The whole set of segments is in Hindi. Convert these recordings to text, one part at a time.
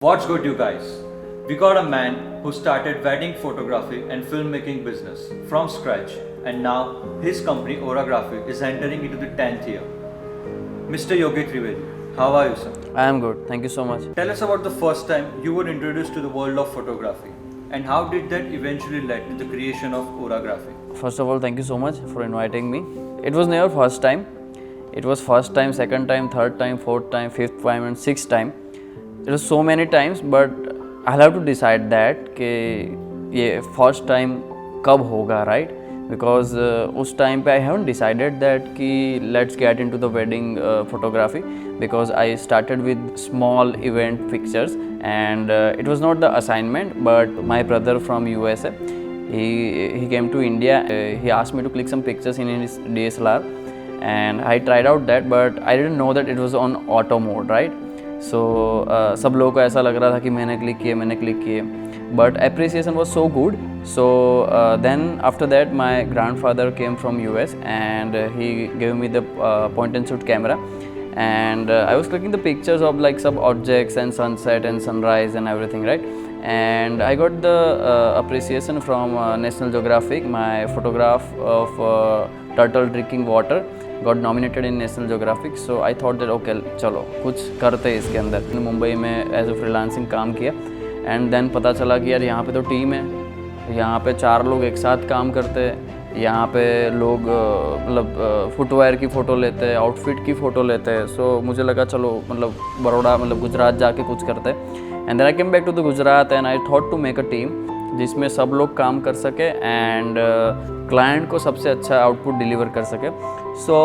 What's good, you guys? We got a man who started wedding photography and filmmaking business from scratch, and now his company Orography is entering into the 10th year. Mr. Yogi Trivedi, how are you, sir? I am good. Thank you so much. Tell us about the first time you were introduced to the world of photography, and how did that eventually lead to the creation of Orography? First of all, thank you so much for inviting me. It was never first time. It was first time, second time, third time, fourth time, fifth time, and sixth time. It was so many times, but I'll have to decide that कि ये first time कब होगा, right? Because उस time पे I haven't decided that कि let's get into the wedding photography, because I started with small event pictures and it was not the assignment, but my brother from USA, he came to India. He asked me to click some pictures in his DSLR, and I tried out that, but I didn't know that it was on auto mode, right? So सब लोगों को ऐसा लग रहा था कि मैंने क्लिक किए, but appreciation was so good. So then after that my grandfather came from US and he gave me the point and shoot camera, and I was clicking the pictures of like some objects and sunset and sunrise and everything, right? And I got the appreciation from National Geographic. My photograph of turtle drinking water got nominated in National Geographic. So I thought that okay, चलो कुछ करते हैं इसके अंदर. मुंबई में एज ए फ्रीलांसिंग काम किया, एंड देन पता चला कि यार यहाँ पे तो टीम है, यहाँ पे 4 लोग एक साथ काम करते हैं, यहाँ पे लोग मतलब फुटवेयर की फ़ोटो लेते हैं, आउटफिट की फ़ोटो लेते हैं. सो मुझे लगा चलो मतलब बड़ौदा मतलब गुजरात जाके कुछ करते हैं. And then I came back to the Gujarat and I thought to make a team जिसमें सब लोग काम कर सके एंड क्लाइंट को सबसे अच्छा आउटपुट डिलीवर कर सके. So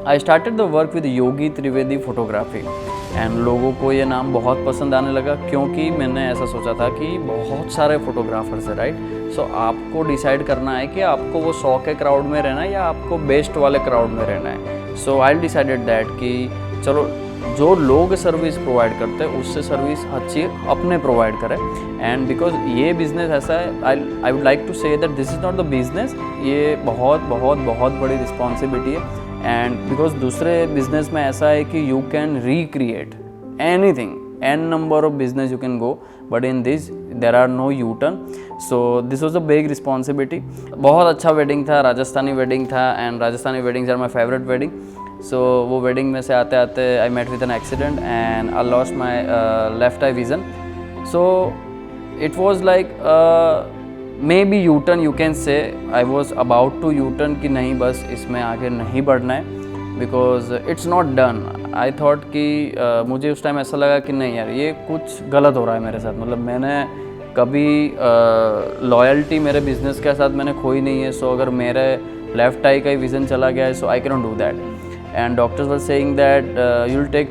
I started the work with Yogi Trivedi photography, and लोगों को ये नाम बहुत पसंद आने लगा क्योंकि मैंने ऐसा सोचा था कि बहुत सारे फोटोग्राफर्स हैं, राइट? सो आपको डिसाइड करना है कि आपको वो 100 के क्राउड में रहना है या आपको बेस्ट वाले क्राउड में रहना है. सो आई डिसाइडेड दैट कि चलो जो लोग सर्विस प्रोवाइड करते हैं उससे सर्विस अच्छी अपने प्रोवाइड करें. एंड बिकॉज ये बिज़नेस ऐसा है, I would like to say that this is not the business. ये बहुत बहुत बहुत बड़ी रिस्पॉन्सिबिलिटी है. एंड बिकॉज दूसरे बिजनेस में ऐसा है कि you can recreate anything, an number of business you can go, but in this there are no U turn. So this was a big responsibility. बहुत अच्छा वेडिंग था, राजस्थानी वेडिंग था, and Rajasthani weddings are my favourite wedding. So वो वेडिंग में से आते आते I met with an accident and I lost my left eye vision. So it was like maybe U turn, you can say. I was about to U turn कि नहीं बस इसमें आगे नहीं बढ़ना है, because it's not done. I thought कि मुझे उस टाइम ऐसा लगा कि नहीं यार ये कुछ गलत हो रहा है मेरे साथ. मतलब मैंने कभी लॉयल्टी मेरे बिजनेस के साथ मैंने खोई नहीं है. सो अगर मेरे लेफ्ट आई का ही विज़न चला गया है, so I cannot do that. And doctors were saying that you will take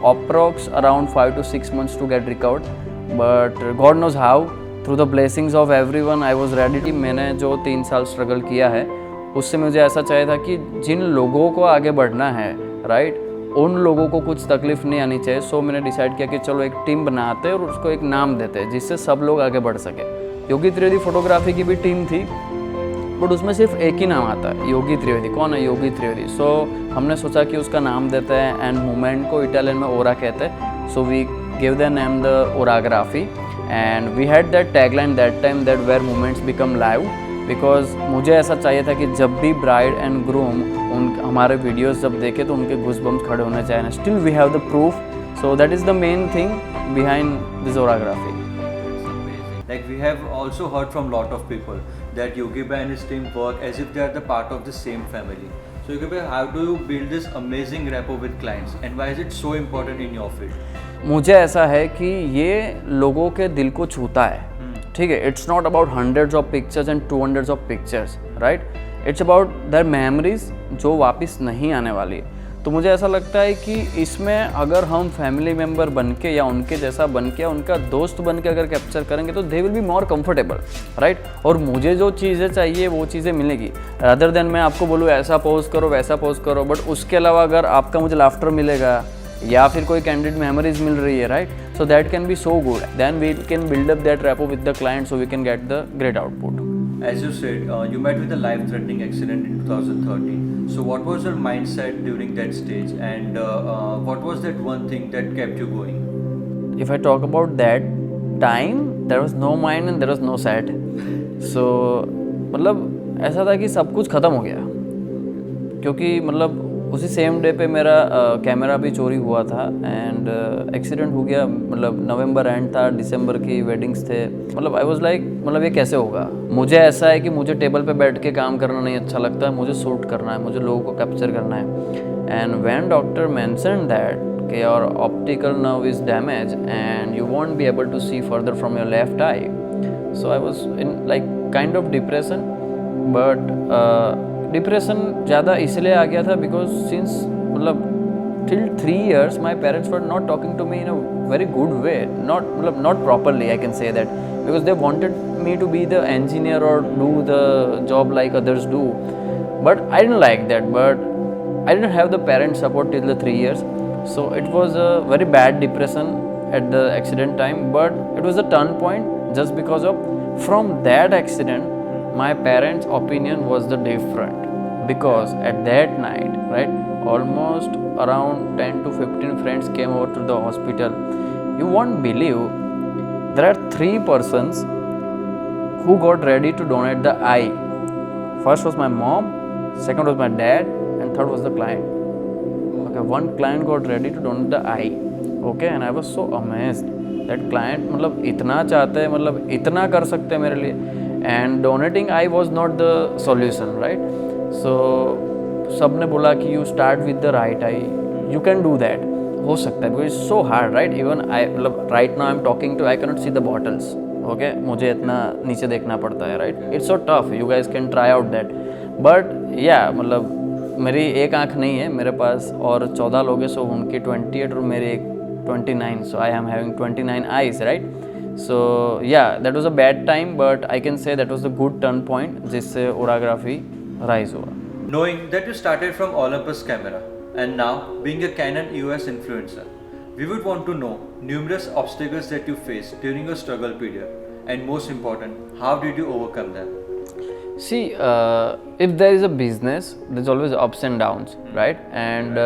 approx around 5 to 6 months to get recovered, but God knows how through the blessings of everyone I was ready. मैंने जो 3 साल स्ट्रगल किया है उससे मुझे ऐसा चाहिए था कि जिन लोगों को आगे बढ़ना है, राइट, उन लोगों को कुछ तकलीफ नहीं आनी चाहिए. सो मैंने डिसाइड किया कि चलो एक टीम बनाते हैं और उसको एक नाम देते हैं जिससे सब लोग आगे बढ़ सके. योगी त्रिवेदी फोटोग्राफी की भी टीम थी, बट उसमें सिर्फ एक ही नाम आता है, योगी त्रिवेदी. कौन है? योगी त्रिवेदी. सो हमने सोचा कि उसका नाम देते हैं, एंड मूवमेंट को इटालियन में ओरा कहते हैं. So we give the name the Auragraphy, and we had that tagline that time that where moments become live. Because मुझे ऐसा चाहिए था कि जब भी ब्राइड एंड ग्रूम उन हमारे वीडियोस जब देखे तो उनके गूज़बम्स खड़े होने चाहिए. Still we have the proof. So that is the main thing behind this Auragraphy. Like we have also heard from lot of people that Yogi Bhai and his team work as if they are the part of the same family. So Yogi Bhai, how do you build this amazing rapport with clients, and why is it so important in your field? मुझे ऐसा है कि ये लोगों के दिल को छूता है, ठीक है. It's not about hundreds of pictures and 200s of pictures, right. It's about their memories जो वापस नहीं आने वाली है. तो मुझे ऐसा लगता है कि इसमें अगर हम फैमिली मेम्बर बन के या उनके जैसा बन के या उनका दोस्त बन के अगर कैप्चर करेंगे तो they will be more comfortable, right. और मुझे जो चीज़ें चाहिए वो चीज़ें मिलेगी, रादर देन मैं आपको बोलूँ ऐसा पोज करो वैसा पोज करो, बट उसके अलावा अगर आपका मुझे लाफ्टर मिलेगा या फिर कोई कैंडिड मेमोरीज मिल रही है, right, so that can be so good. Then we can build up that rapport with the client, so we can get the great output. As you said, you met with a life-threatening accident in 2013. So what was your mindset during that stage, and what was that one thing that kept you going? if I talk about that time, there was no mind and there was no set. So मतलब ऐसा था कि सब कुछ ख़त्म हो गया, क्योंकि मतलब उसी सेम डे पे मेरा कैमरा भी चोरी हुआ था एंड एक्सीडेंट हो गया. मतलब नवंबर एंड था, दिसंबर की वेडिंग्स थे. मतलब आई वाज लाइक मतलब ये कैसे होगा. मुझे ऐसा है कि मुझे टेबल पे बैठ के काम करना नहीं अच्छा लगता है, मुझे शूट करना है, मुझे लोगों को कैप्चर करना है. And when doctor mentioned that कि your optical nerve is damage and you won't be able to see further from your left eye, so I was in like kind of depression. But depression ज़्यादा इसलिए आ गया था बिकॉज सिंस मतलब till 3 years my parents were not talking to me in a very good way, not properly, I can say that, because they wanted me to be the engineer or do the job like others do, but I didn't like that. But I didn't have the parent support till the 3 years, so it was a very bad depression at the accident time. But it was a turn point just because of from that accident my parents' opinion was the different, because at that night, right, almost around 10 to 15 friends came over to the hospital. You won't believe, there are 3 persons who got ready to donate the eye. First was my mom, second was my dad, and third was the client. Okay, one client got ready to donate the eye. Okay, and I was so amazed that client मतलब इतना चाहते हैं, मतलब इतना कर सकते हैं मेरे लिए. And donating eye was not the solution, right? So सब ने बोला कि you start with the right eye, you can do that. हो सकता है, because it's so hard, right? Even I मतलब right now I'm talking to, I cannot see the bottles. Okay, मुझे इतना नीचे देखना पड़ता है, right? It's so tough. You guys can try out that. But yeah, मतलब मेरी एक आँख नहीं है, मेरे पास और 14 लोग हैं, so उनकी 28 और मेरी 29, so I am having 29 eyes, right? So yeah, that was a bad time, but I can say that was a good turn point जिससे orography rise हुआ. Knowing that you started from Olympus camera and now being a Canon EOS influencer, we would want to know numerous obstacles that you faced during your struggle period, and most important, how did you overcome them? See, if there is a business, there's always ups and downs, right? And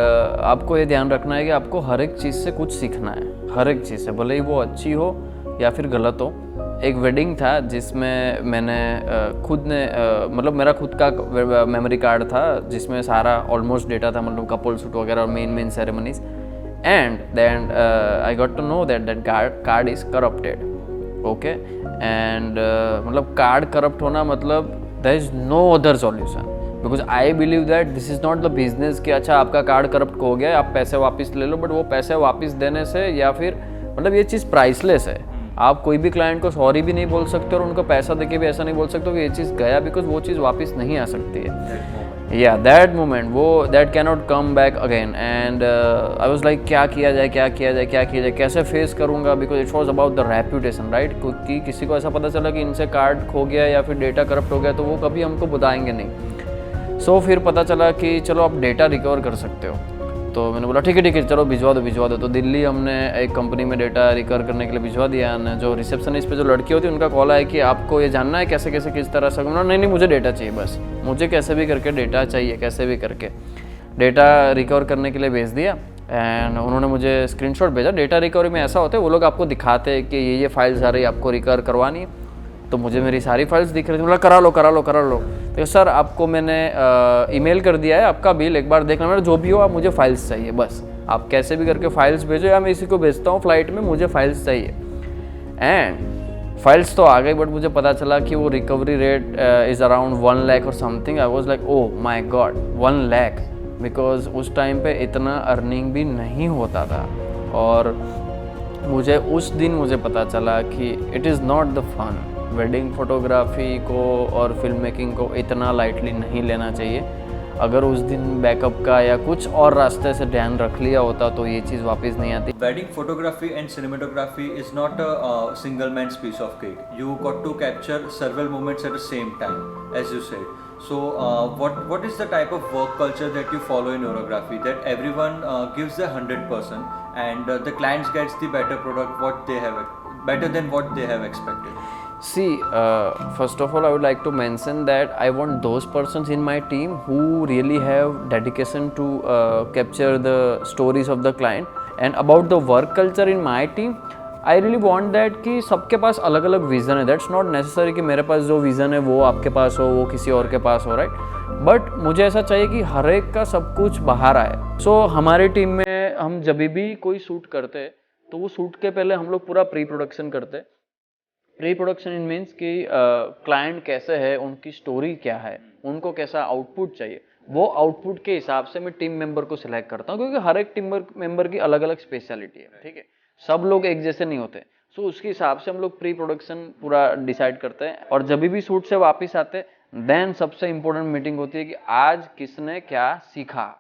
आपको ये ध्यान रखना है कि आपको हर एक चीज़ से कुछ सीखना है, हर एक चीज़ से, भले ही वो अच्छी हो या फिर गलत हो. एक वेडिंग था जिसमें मैंने खुद ने मतलब मेरा खुद का मेमोरी कार्ड था जिसमें सारा ऑलमोस्ट डेटा था, मतलब कपल शूट वगैरह और main ceremonies. And then I got to know that card is corrupted. Okay, and मतलब कार्ड करप्ट होना मतलब there is no other solution, because I believe that this is not the business कि अच्छा आपका कार्ड करप्ट हो गया आप पैसे वापस ले लो. बट वो पैसे वापस देने से या फिर मतलब ये चीज़ प्राइसलेस है. आप कोई भी क्लाइंट को सॉरी भी नहीं बोल सकते और उनको पैसा देके भी ऐसा नहीं बोल सकते कि ये चीज़ गया, बिकॉज वो चीज़ वापस नहीं आ सकती है. या दैट मोमेंट, वो that cannot come back again. And I was like क्या किया जाए, कैसे फेस करूँगा, because it was about the reputation, right. क्योंकि किसी को ऐसा पता चला कि इनसे कार्ड खो गया या फिर डेटा करप्ट हो गया तो वो कभी हमको बताएंगे नहीं. सो फिर पता चला कि चलो आप डेटा रिकवर कर सकते हो. तो मैंने बोला ठीक है चलो भिजवा दो. तो दिल्ली हमने एक कंपनी में डेटा रिकवर करने के लिए भिजवा दिया. जो रिसेप्शनिस्ट पे जो लड़की होती है उनका कॉल आया कि आपको ये जानना है कैसे किस तरह से. नहीं मुझे डेटा चाहिए, बस मुझे कैसे भी करके डेटा चाहिए, कैसे भी करके डेटा रिकवर करने के लिए भेज दिया. एंड उन्होंने मुझे स्क्रीनशॉट भेजा. डेटा रिकवरी में ऐसा होता है वो लोग आपको दिखाते हैं कि ये फाइल्स आ रही है आपको रिकवर करवानी है. तो मुझे मेरी सारी फाइल्स दिख रही थी. बोला करा लो. तो सर आपको मैंने ईमेल कर दिया है, आपका बिल एक बार देखना, मेरा जो भी हो आप मुझे फाइल्स चाहिए, बस आप कैसे भी करके फाइल्स भेजो या मैं इसी को भेजता हूँ फ्लाइट में, मुझे फाइल्स चाहिए. एंड फाइल्स तो आ गई, बट मुझे पता चला कि वो recovery rate is around 1 lakh और something. I was like oh my God 1 lakh, because उस टाइम पे इतना अर्निंग भी नहीं होता था. और मुझे उस दिन मुझे पता चला कि it is not the fun. Wedding photography को और फिल्म मेकिंग को इतना लाइटली नहीं लेना चाहिए. अगर उस दिन बैकअप का या कुछ और रास्ते से ध्यान रख लिया होता तो ये चीज़ वापस नहीं आती. Wedding photography and cinematography is not a single man's piece of cake. You got to capture several moments at the same time, as you said. So, what is the type of work culture that you follow in orography? That everyone gives their 100%, and the clients gets the better product, better than what they have expected. See, first of all, I would like to mention that I want those persons in my team who really have dedication to capture the stories of the client. And about the work culture in my team, I really want that कि सबके पास अलग अलग विज़न है. दैट्स नॉट नेसेसरी कि मेरे पास जो विज़न है वो आपके पास हो, वो किसी और के पास हो, राइट. बट मुझे ऐसा चाहिए कि हर एक का सब कुछ बाहर आए. सो हमारी टीम में हम जब भी कोई शूट करते तो वो शूट के पहले हम लोग पूरा प्री प्रोडक्शन करते. प्री प्रोडक्शन इन मीन्स कि क्लाइंट कैसे है, उनकी स्टोरी क्या है, उनको कैसा आउटपुट चाहिए, वो आउटपुट के हिसाब से मैं टीम मेंबर को सिलेक्ट करता हूँ, क्योंकि हर एक टीम मेंबर की अलग अलग स्पेशलिटी है, ठीक है. सब लोग एक जैसे नहीं होते. सो उसके हिसाब से हम लोग प्री प्रोडक्शन पूरा डिसाइड करते हैं. और जब भी शूट से वापस आते देन सबसे इंपॉर्टेंट मीटिंग होती है कि आज किसने क्या सीखा.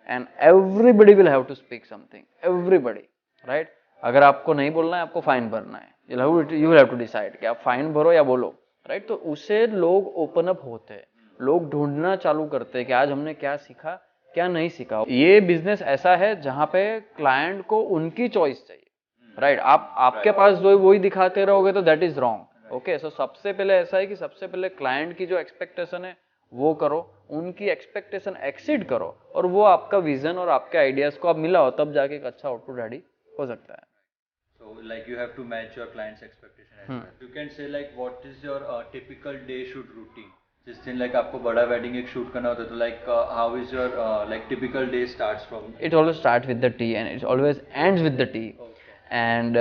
And everybody will have to speak something, everybody, right. अगर आपको नहीं बोलना है, आपको फाइन भरना है, you will have to decide कि आप फाइन भरो या बोलो, राइट. तो उससे लोग ओपन अप होते हैं, लोग ढूंढना चालू करते हैं कि आज हमने क्या सीखा, क्या नहीं सीखा. ये बिजनेस ऐसा है जहाँ पे क्लाइंट को उनकी चॉइस चाहिए, राइट. आप आपके पास जो वही दिखाते रहोगे तो दैट इज रॉन्ग. ओके, सो सबसे पहले ऐसा है कि सबसे पहले क्लाइंट की जो एक्सपेक्टेशन है वो करो, उनकी एक्सपेक्टेशन एक्सीड करो, और वो आपका विजन और आपके आइडियाज को आप मिलाओ, तब जाके एक अच्छा आउटपुट रेडी हो सकता है. So like you have to match your client's expectation as well. You can say like what is your typical day shoot routine? जिस दिन like आपको बड़ा wedding एक shoot करना होता है तो like how is your like typical day starts from? It always starts with the tea and it always ends with the tea. Okay. And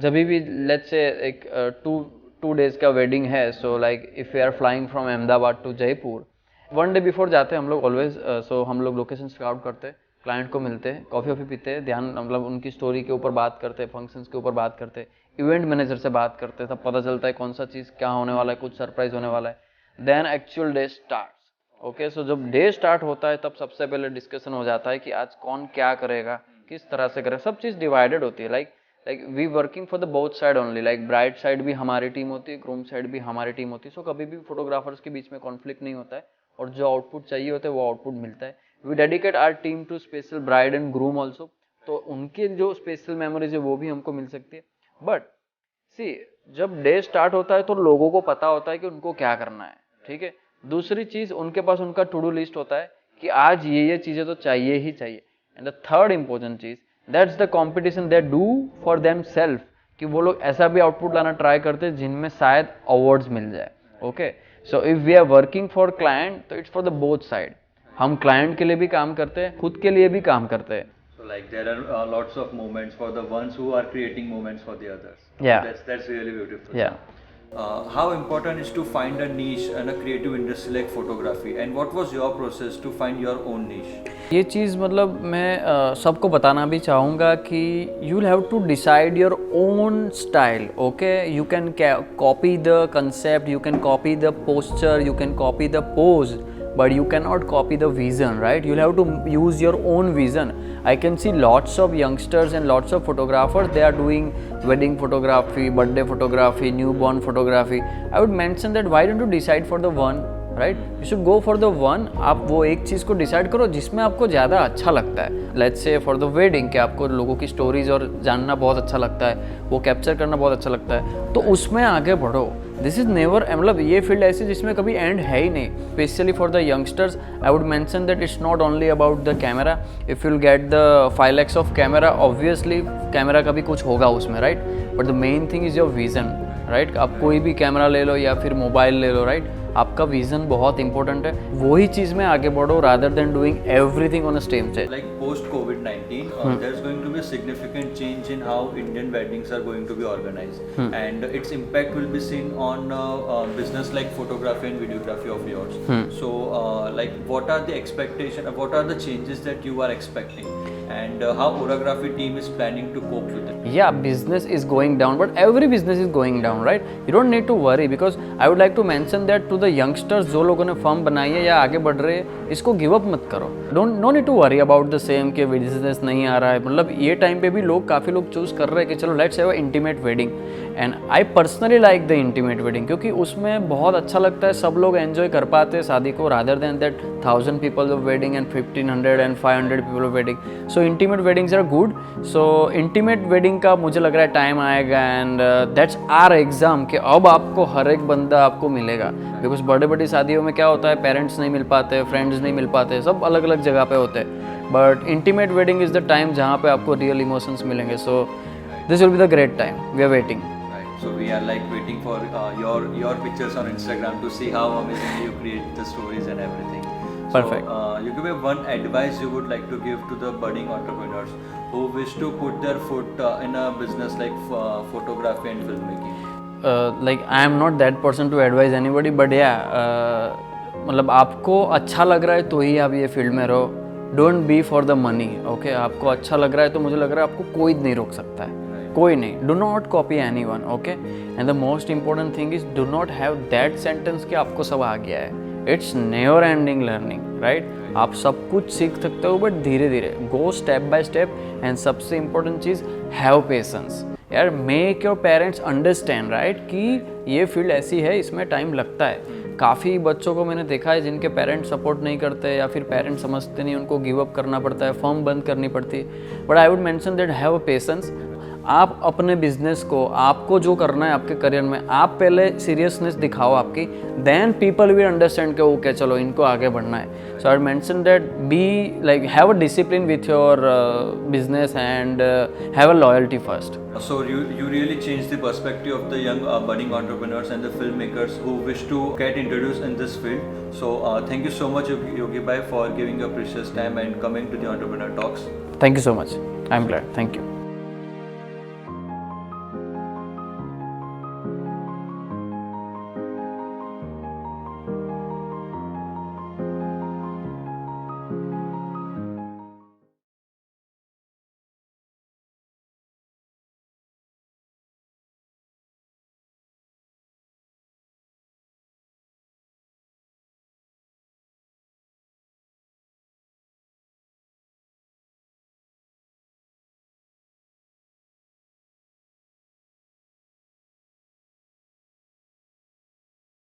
जब भी let's say एक two days का wedding है, so like if we are flying from Ahmedabad to Jaipur, one day before जाते हैं हम लोग always, so हम लोग location scout करते हैं, क्लाइंट को मिलते हैं, कॉफ़ी वॉफ़ी पीते हैं, ध्यान मतलब उनकी स्टोरी के ऊपर बात करते हैं, फंक्शंस के ऊपर बात करते हैं, इवेंट मैनेजर से बात करते हैं, तब पता चलता है कौन सा चीज़ क्या होने वाला है, कुछ सरप्राइज होने वाला है. Then actual day starts. Okay, so जब डे स्टार्ट होता है तब सबसे पहले डिस्कशन हो जाता है कि आज कौन क्या करेगा, किस तरह से करेगा. सब चीज़ डिवाइडेड होती है. Like we working for the both side only. Like bride side भी हमारी टीम होती है, ग्रूम साइड भी हमारी टीम होती है. सो कभी भी फोटोग्राफर्स के बीच में कॉन्फ्लिक्ट नहीं होता है, और जो आउटपुट चाहिए होता है वो आउटपुट मिलता है. We dedicate our team to special bride and groom also. तो उनके जो स्पेशल मेमोरीज है वो भी हमको मिल सकती है. बट सी जब डे स्टार्ट होता है तो लोगों को पता होता है कि उनको क्या करना है, ठीक है. दूसरी चीज, उनके पास उनका टू डू लिस्ट होता है कि आज ये चीजें तो चाहिए ही चाहिए. एंड द थर्ड इंपॉर्टेंट चीज, that's the competition they do for them self, कि वो लोग ऐसा भी आउटपुट लाना ट्राई करते हैं जिनमें शायद अवार्ड्स मिल जाए. Okay, so if we are working for client तो it's for the both side. हम क्लाइंट के लिए भी काम करते हैं, खुद के लिए भी काम करते हैं. So like there are lots of moments for the ones who are creating moments for the others. Yeah. That's really beautiful. Yeah. How important is to find a niche in a creative industry like photography, and what was your process to find your own niche? ये चीज़ मतलब मैं सबको बताना भी चाहूँगा कि you will have to decide your own style. Okay, you can copy the concept, you can copy the posture, you can copy the pose, but you cannot copy the vision, right? You'll have to use your own vision. I can see lots of youngsters and lots of photographers, they are doing wedding photography, birthday photography, newborn photography. I would mention that why don't you decide for the one, right? You should go for the one. आप वो एक चीज़ को डिसाइड करो जिसमें आपको ज़्यादा अच्छा लगता है. Let's say for the wedding कि आपको लोगों की स्टोरीज और जानना बहुत अच्छा लगता है, वो कैप्चर करना बहुत अच्छा लगता है, तो उसमें आगे बढ़ो. दिस इज़ नेवर, मतलब ये फील्ड ऐसी जिसमें कभी एंड है ही नहीं. Specially for the youngsters I would mention that it's not only about the camera. If you'll get the 5 lakhs of camera, obviously camera का भी कुछ होगा उसमें, right. But the main thing is your vision, right. आप कोई भी कैमरा ले लो या फिर मोबाइल ले लो, राइट. आपका विजन बहुत इंपॉर्टेंट है, वही चीज़ में आगे बढ़ो rather than doing everything on a same stage. Like post COVID-19, there's going to be a significant change in how Indian weddings are going to be organized, and its impact will be seen on business like photography and videography of yours. So, like, what are the expectations? What are the changes that you are expecting, and how Orography team is planning to cope with it? Yeah, business is going down, but every business is going down, right? You don't need to worry, because I would like to mention that to the youngsters, जो लोगों ने फर्म बनाई है या आगे बढ़ रहे हैं, इसको गिव अप मत करो. No need to worry about the same कि बिजनेस नहीं आ रहा है. मतलब ये टाइम पे भी काफ़ी लोग चूज कर रहे हैं कि चलो let's have a intimate wedding. And I personally like the intimate wedding, क्योंकि उसमें बहुत अच्छा लगता है, सब लोग एंजॉय कर पाते हैं शादी को, rather than that 1000 people of wedding and 1500 and 500 people of wedding. So intimate weddings are good. So intimate wedding का मुझे लग रहा है टाइम आएगा, एंड दैट्स आवर एग्जाम कि अब आपको हर एक बंदा आपको मिलेगा. बिकॉज बड़े बड़ी शादियों में क्या होता है, पेरेंट्स नहीं मिल पाते, फ्रेंड्स नहीं मिल पाते, सब अलग अलग जगह पे होते हैं. But intimate wedding is the time जहाँ पे आपको रियल इमोशंस मिलेंगे. सो this will be the great time. We are waiting. Right. So we are like waiting for your pictures on Instagram to see how amazingly you create the stories and everything. Perfect. So, you give me one advice you would like to give to the budding entrepreneurs who wish to put their foot in a business like photography and filmmaking. Like I am not that person to advise anybody, but yeah, मतलब आपको अच्छा लग रहा है तो ही आप ये फील्ड में रहो. Don't be for the money. Okay, आपको अच्छा लग रहा है तो मुझे लग रहा है आपको कोई नहीं रोक सकता है, कोई नहीं. Do not copy any one. Okay, and the most important thing is do not have that sentence कि आपको सब आ गया है. It's never ending learning, right. आप सब कुछ सीख सकते हो बट धीरे धीरे. Go step by step. And सबसे इंपॉर्टेंट चीज़, हैव पेशेंस. यार, make your parents understand, right, कि ये फील्ड ऐसी है, इसमें टाइम लगता है. काफ़ी बच्चों को मैंने देखा है जिनके पेरेंट्स सपोर्ट नहीं करते या फिर पेरेंट्स समझते नहीं, उनको गिव अप करना पड़ता है, फर्म बंद करनी पड़ती है. But I would mention that have patience. आप अपने बिजनेस को, आपको जो करना है आपके करियर में, आप पहले सीरियसनेस दिखाओ आपकी, देन पीपल विल अंडरस्टैंड कि ओके चलो इनको आगे बढ़ना है. So I mention that be like have a discipline with your business and have a loyalty first. So you really changed the perspective of the young budding entrepreneurs and the filmmakers who wish to get introduced in this field. So thank you so much Yogi Bhai for giving your precious time and coming to the Entrepreneur Talks. Thank you so much. I'm glad. Thank you.